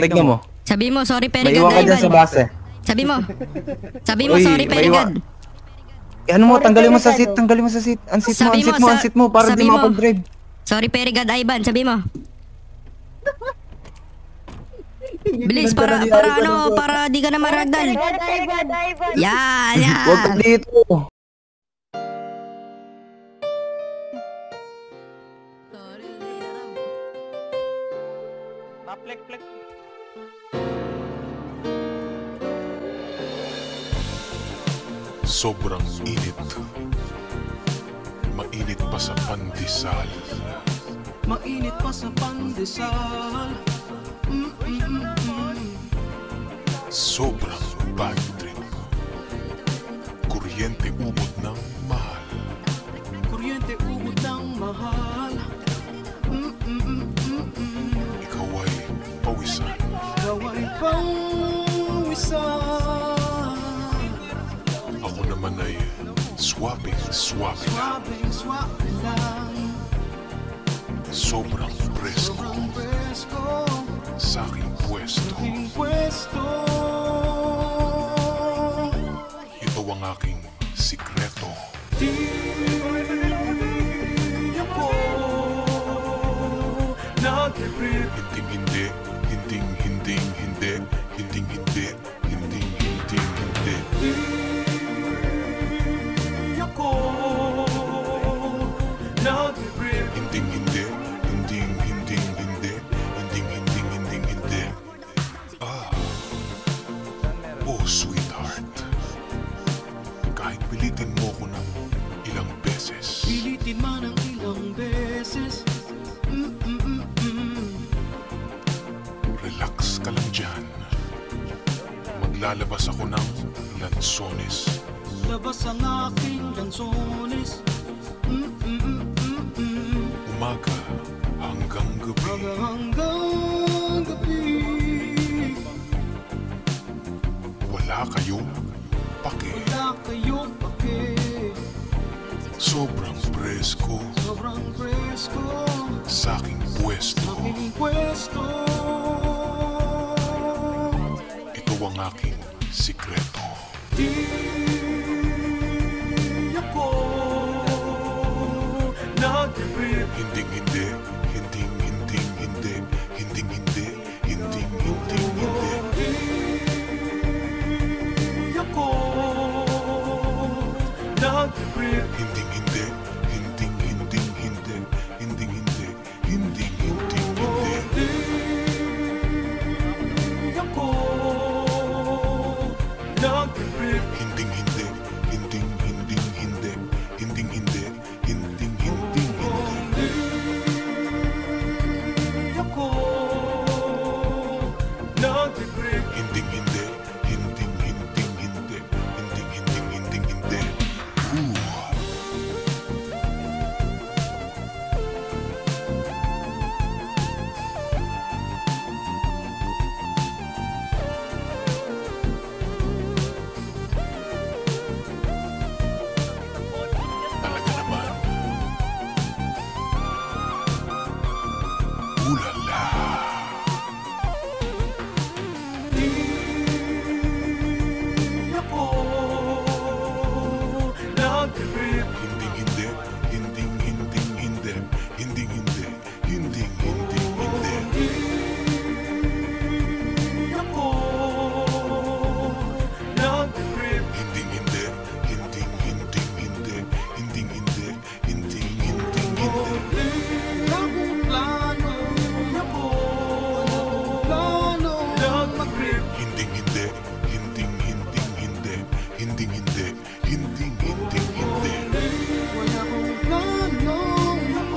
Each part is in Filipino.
tignan mo. Sabi mo, sorry May Perigad, iwan ka dyan sa Ivan. base. Sabi mo, Uy, sorry may Perigad. Ano mo, tanggalin mo sa seat, tanggalin mo sa seat. Unseat mo, para di makapag-drive. Sorry Perigad, Ivan, sabi mo. Bilis, para di ka na maragdal. Yan. Huwag ka dito. Plek. Sobrang init. Mainit pa sa pandesal. Mainit pa sa pandesal. Sobrang bad trip. Kuryente ubod ng mahal. Kuryente ubod ng mahal. Ikaw ay pawisan. Ikaw ay pawisan. Ako naman ay swapping lang. Swapping lang. Sobrang presko sa aking pwesto. Ito ang aking sikreto. Di ako nag-trip. Hindi. Di ako nag-trip. Hindi. Oh, sweetheart. Kahit pilitin mo ko ng ilang beses. Pilitin man ang ilang beses. Relax ka lang dyan. Maglalabas ako ng lansones. Labas ang aking lansones. Umaga hanggang gabi. Hanggang gabi. Wala kayong pake. Wala kayong pake. Sobrang presko sa aking pwesto. Ito ang aking sikreto. Di ako nag-trip. Hindi. Di ako nag-trip. Hindi. Di ako nag-trip. Di ako nag-trip. Talaga naman. Ulala. Di ako nag-trip. Di ako nag-trip. Akong plano. Di ako plano nag-trip. Wala akong plano. Di ako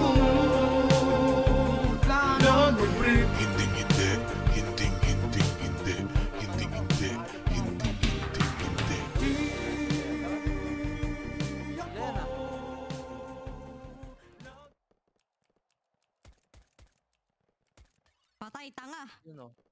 plano nag-trip. Patay, tanga. Yun o.